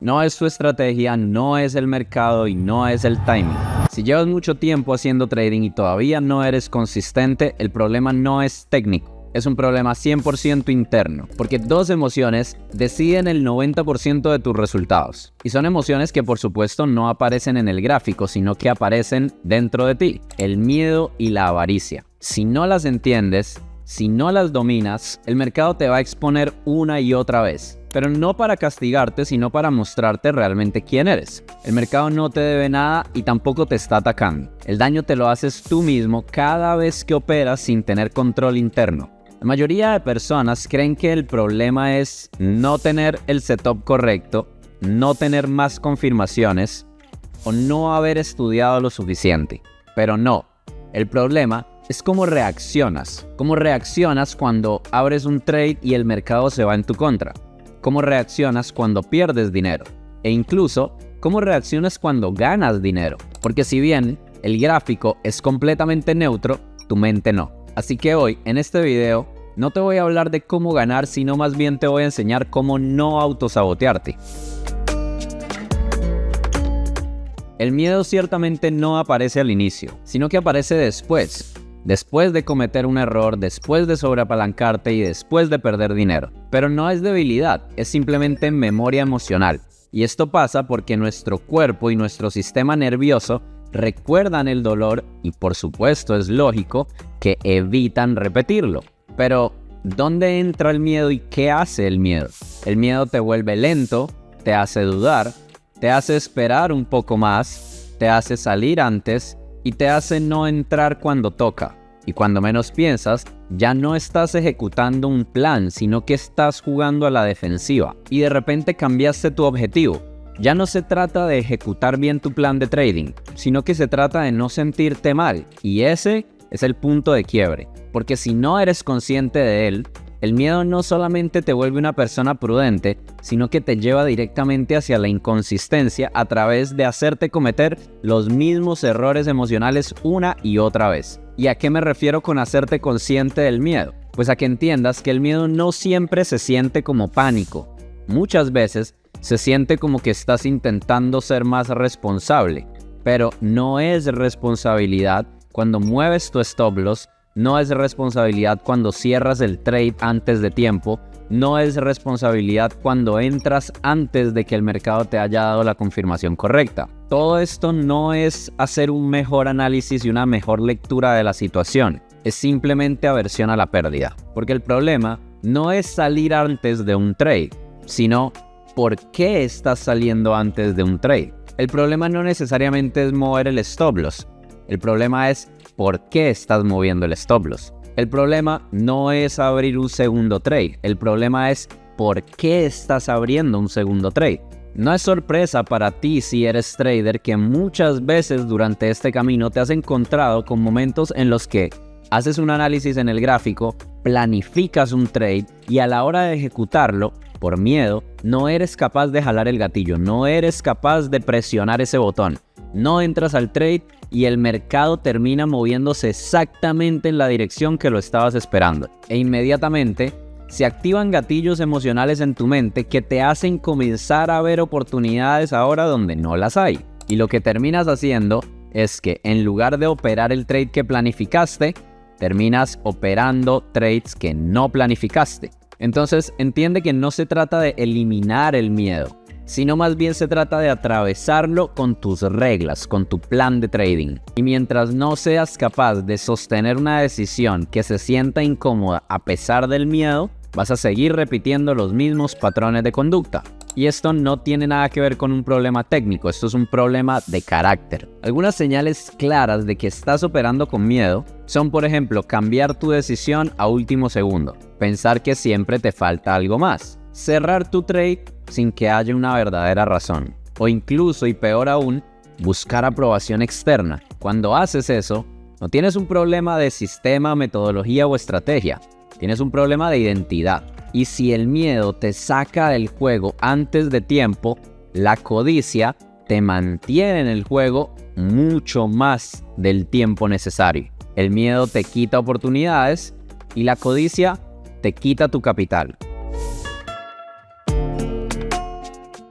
No es tu estrategia, no es el mercado y no es el timing. Si llevas mucho tiempo haciendo trading y todavía no eres consistente, el problema no es técnico. Es un problema 100% interno, porque dos emociones deciden el 90% de tus resultados. Y son emociones que por supuesto no aparecen en el gráfico, sino que aparecen dentro de ti: el miedo y la avaricia. Si no las entiendes, si no las dominas, el mercado te va a exponer una y otra vez. Pero no para castigarte, sino para mostrarte realmente quién eres. El mercado no te debe nada y tampoco te está atacando. El daño te lo haces tú mismo cada vez que operas sin tener control interno. La mayoría de personas creen que el problema es no tener el setup correcto, no tener más confirmaciones o no haber estudiado lo suficiente. Pero no, el problema es cómo reaccionas. Cómo reaccionas cuando abres un trade y el mercado se va en tu contra. Cómo reaccionas cuando pierdes dinero. E incluso, cómo reaccionas cuando ganas dinero. Porque si bien el gráfico es completamente neutro, tu mente no. Así que hoy, en este video, no te voy a hablar de cómo ganar, sino más bien te voy a enseñar cómo no autosabotearte. El miedo ciertamente no aparece al inicio, sino que aparece después. Después de cometer un error, después de sobreapalancarte y después de perder dinero. Pero no es debilidad, es simplemente memoria emocional. Y esto pasa porque nuestro cuerpo y nuestro sistema nervioso recuerdan el dolor y por supuesto es lógico que evitan repetirlo. Pero, ¿dónde entra el miedo y qué hace el miedo? El miedo te vuelve lento, te hace dudar, te hace esperar un poco más, te hace salir antes y te hace no entrar cuando toca. Y cuando menos piensas, ya no estás ejecutando un plan, sino que estás jugando a la defensiva. Y de repente cambiaste tu objetivo. Ya no se trata de ejecutar bien tu plan de trading, sino que se trata de no sentirte mal. Y ese es el punto de quiebre. Porque si no eres consciente de él, el miedo no solamente te vuelve una persona prudente, sino que te lleva directamente hacia la inconsistencia a través de hacerte cometer los mismos errores emocionales una y otra vez. ¿Y a qué me refiero con hacerte consciente del miedo? Pues a que entiendas que el miedo no siempre se siente como pánico. Muchas veces se siente como que estás intentando ser más responsable, pero no es responsabilidad cuando mueves tu stop loss. No es responsabilidad cuando cierras el trade antes de tiempo. No es responsabilidad cuando entras antes de que el mercado te haya dado la confirmación correcta. Todo esto no es hacer un mejor análisis y una mejor lectura de la situación. Es simplemente aversión a la pérdida. Porque el problema no es salir antes de un trade, sino ¿por qué estás saliendo antes de un trade? El problema no necesariamente es mover el stop loss. El problema es ¿por qué estás moviendo el stop loss? El problema no es abrir un segundo trade. El problema es ¿por qué estás abriendo un segundo trade? No es sorpresa para ti si eres trader que muchas veces durante este camino te has encontrado con momentos en los que haces un análisis en el gráfico, planificas un trade y a la hora de ejecutarlo, por miedo, no eres capaz de jalar el gatillo, no eres capaz de presionar ese botón. No entras al trade y el mercado termina moviéndose exactamente en la dirección que lo estabas esperando. E inmediatamente se activan gatillos emocionales en tu mente que te hacen comenzar a ver oportunidades ahora donde no las hay. Y lo que terminas haciendo es que en lugar de operar el trade que planificaste, terminas operando trades que no planificaste. Entonces entiende que no se trata de eliminar el miedo, sino más bien se trata de atravesarlo con tus reglas, con tu plan de trading. Y mientras no seas capaz de sostener una decisión que se sienta incómoda a pesar del miedo, vas a seguir repitiendo los mismos patrones de conducta. Y esto no tiene nada que ver con un problema técnico, esto es un problema de carácter. Algunas señales claras de que estás operando con miedo son, por ejemplo, cambiar tu decisión a último segundo, pensar que siempre te falta algo más, cerrar tu trade sin que haya una verdadera razón, o incluso, y peor aún, buscar aprobación externa. Cuando haces eso, no tienes un problema de sistema, metodología o estrategia, tienes un problema de identidad. Y si el miedo te saca del juego antes de tiempo, la codicia te mantiene en el juego mucho más del tiempo necesario. El miedo te quita oportunidades y la codicia te quita tu capital.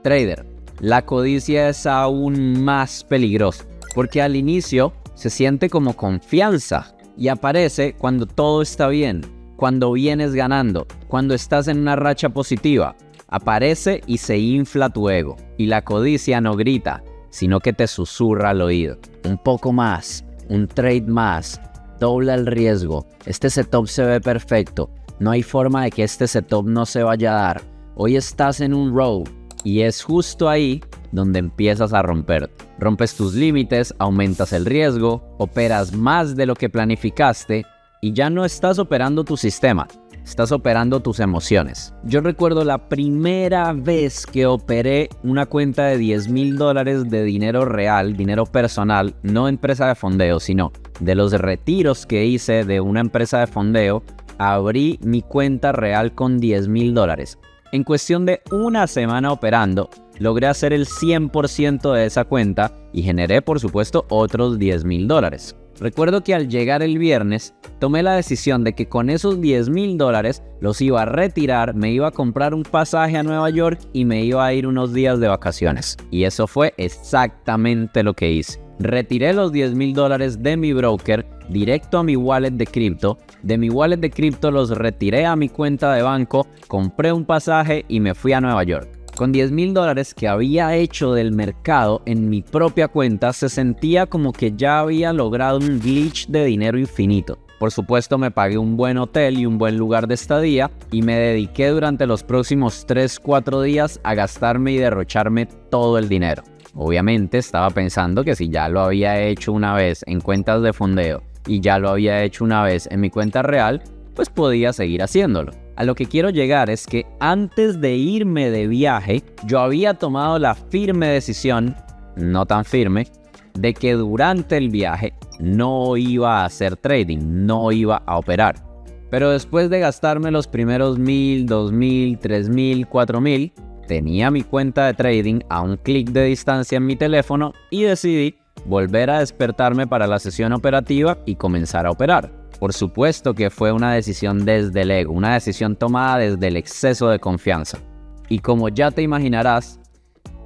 Trader, la codicia es aún más peligrosa, porque al inicio se siente como confianza y aparece cuando todo está bien, cuando vienes ganando, cuando estás en una racha positiva. Aparece y se infla tu ego. Y la codicia no grita, sino que te susurra al oído. Un poco más, un trade más, dobla el riesgo. Este setup se ve perfecto. No hay forma de que este setup no se vaya a dar. Hoy estás en un row. Y es justo ahí donde empiezas a romper. Rompes tus límites, aumentas el riesgo, operas más de lo que planificaste y ya no estás operando tu sistema, estás operando tus emociones. Yo recuerdo la primera vez que operé una cuenta de $10,000 de dinero real, dinero personal, no empresa de fondeo, sino de los retiros que hice de una empresa de fondeo. Abrí mi cuenta real con $10,000. En cuestión de una semana operando, logré hacer el 100% de esa cuenta y generé, por supuesto, otros $10,000. Recuerdo que al llegar el viernes, tomé la decisión de que con esos $10,000 los iba a retirar, me iba a comprar un pasaje a Nueva York y me iba a ir unos días de vacaciones. Y eso fue exactamente lo que hice. Retiré los $10,000 de mi broker directo a mi wallet de cripto. De mi wallet de cripto los retiré a mi cuenta de banco, compré un pasaje y me fui a Nueva York. Con $10,000 que había hecho del mercado en mi propia cuenta, se sentía como que ya había logrado un glitch de dinero infinito. Por supuesto, me pagué un buen hotel y un buen lugar de estadía y me dediqué durante los próximos 3-4 días a gastarme y derrocharme todo el dinero. Obviamente estaba pensando que si ya lo había hecho una vez en cuentas de fondeo y ya lo había hecho una vez en mi cuenta real, pues podía seguir haciéndolo. A lo que quiero llegar es que antes de irme de viaje, yo había tomado la firme decisión, no tan firme, de que durante el viaje no iba a hacer trading, no iba a operar. Pero después de gastarme los primeros $1,000, $2,000, $3,000, $4,000, tenía mi cuenta de trading a un clic de distancia en mi teléfono y decidí volver a despertarme para la sesión operativa y comenzar a operar. Por supuesto que fue una decisión desde el ego, una decisión tomada desde el exceso de confianza. Y como ya te imaginarás,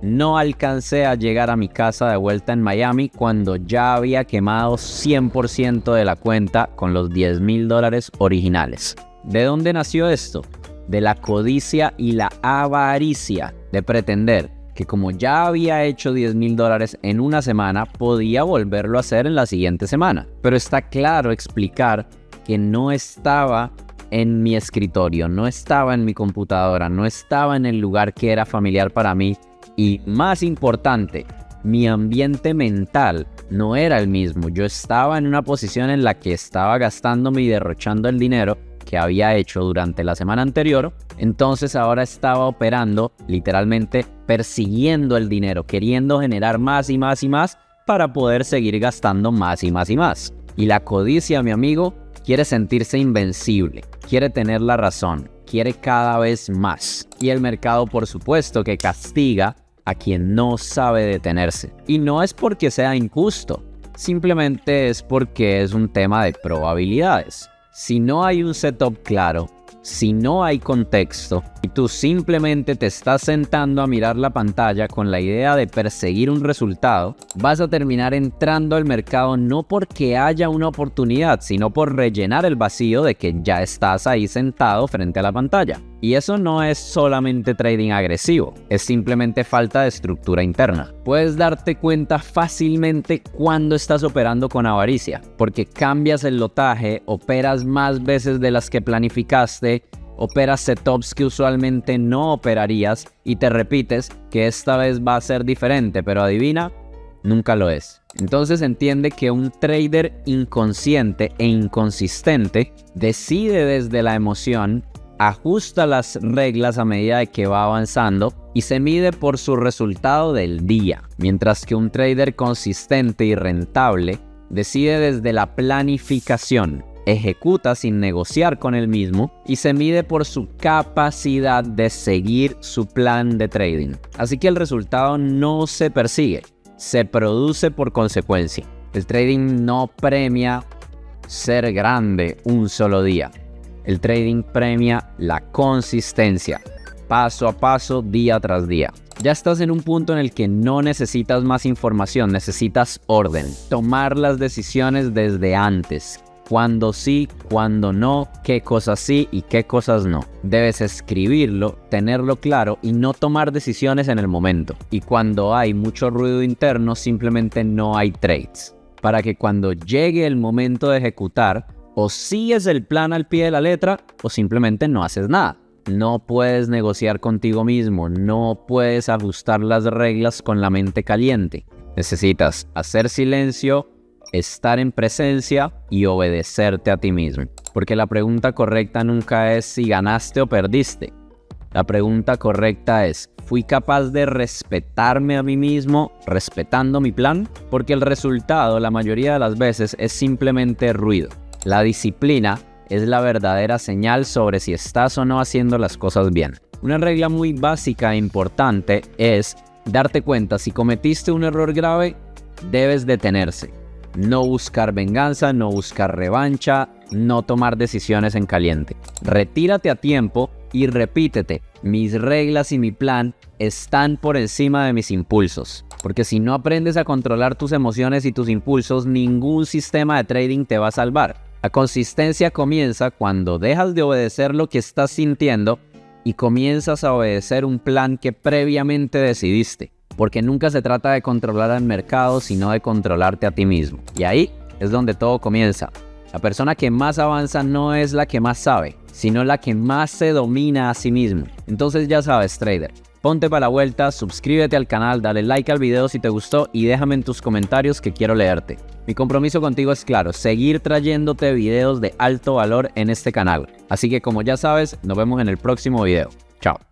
no alcancé a llegar a mi casa de vuelta en Miami cuando ya había quemado 100% de la cuenta con los $10,000 originales. ¿De dónde nació esto? De la codicia y la avaricia de pretender que como ya había hecho $10,000 en una semana, podía volverlo a hacer en la siguiente semana. Pero está claro explicar que no estaba en mi escritorio, no estaba en mi computadora, no estaba en el lugar que era familiar para mí. Y más importante, mi ambiente mental no era el mismo. Yo estaba en una posición en la que estaba gastándome y derrochando el dinero que había hecho durante la semana anterior. Entonces ahora estaba operando, literalmente persiguiendo el dinero, queriendo generar más y más y más para poder seguir gastando más y más y más. Y la codicia, mi amigo, quiere sentirse invencible, quiere tener la razón, quiere cada vez más. Y el mercado, por supuesto, que castiga a quien no sabe detenerse. Y no es porque sea injusto, simplemente es porque es un tema de probabilidades. Si no hay un setup claro, si no hay contexto y tú simplemente te estás sentando a mirar la pantalla con la idea de perseguir un resultado, vas a terminar entrando al mercado no porque haya una oportunidad, sino por rellenar el vacío de que ya estás ahí sentado frente a la pantalla. Y eso no es solamente trading agresivo, es simplemente falta de estructura interna. Puedes darte cuenta fácilmente cuando estás operando con avaricia, porque cambias el lotaje, operas más veces de las que planificaste, operas setups que usualmente no operarías y te repites que esta vez va a ser diferente, pero adivina, nunca lo es. Entonces entiende que un trader inconsciente e inconsistente decide desde la emoción, ajusta las reglas a medida de que va avanzando y se mide por su resultado del día, mientras que un trader consistente y rentable decide desde la planificación, ejecuta sin negociar con él mismo y se mide por su capacidad de seguir su plan de trading. Así que el resultado no se persigue, se produce por consecuencia. El trading no premia ser grande un solo día. El trading premia la consistencia, paso a paso, día tras día. Ya estás en un punto en el que no necesitas más información, necesitas orden. Tomar las decisiones desde antes. Cuándo sí, cuándo no, qué cosas sí y qué cosas no. Debes escribirlo, tenerlo claro y no tomar decisiones en el momento. Y cuando hay mucho ruido interno, simplemente no hay trades. Para que cuando llegue el momento de ejecutar, o sigues el plan al pie de la letra o simplemente no haces nada. No puedes negociar contigo mismo, no puedes ajustar las reglas con la mente caliente. Necesitas hacer silencio, estar en presencia y obedecerte a ti mismo. Porque la pregunta correcta nunca es si ganaste o perdiste. La pregunta correcta es, ¿fui capaz de respetarme a mí mismo respetando mi plan? Porque el resultado la mayoría de las veces es simplemente ruido. La disciplina es la verdadera señal sobre si estás o no haciendo las cosas bien. Una regla muy básica e importante es darte cuenta si cometiste un error grave, debes detenerse. No buscar venganza, no buscar revancha, no tomar decisiones en caliente. Retírate a tiempo y repítete, mis reglas y mi plan están por encima de mis impulsos. Porque si no aprendes a controlar tus emociones y tus impulsos, ningún sistema de trading te va a salvar. La consistencia comienza cuando dejas de obedecer lo que estás sintiendo y comienzas a obedecer un plan que previamente decidiste. Porque nunca se trata de controlar al mercado, sino de controlarte a ti mismo. Y ahí es donde todo comienza. La persona que más avanza no es la que más sabe, sino la que más se domina a sí mismo. Entonces ya sabes, trader, ponte para la vuelta, suscríbete al canal, dale like al video si te gustó y déjame en tus comentarios que quiero leerte. Mi compromiso contigo es claro, seguir trayéndote videos de alto valor en este canal. Así que como ya sabes, nos vemos en el próximo video. Chao.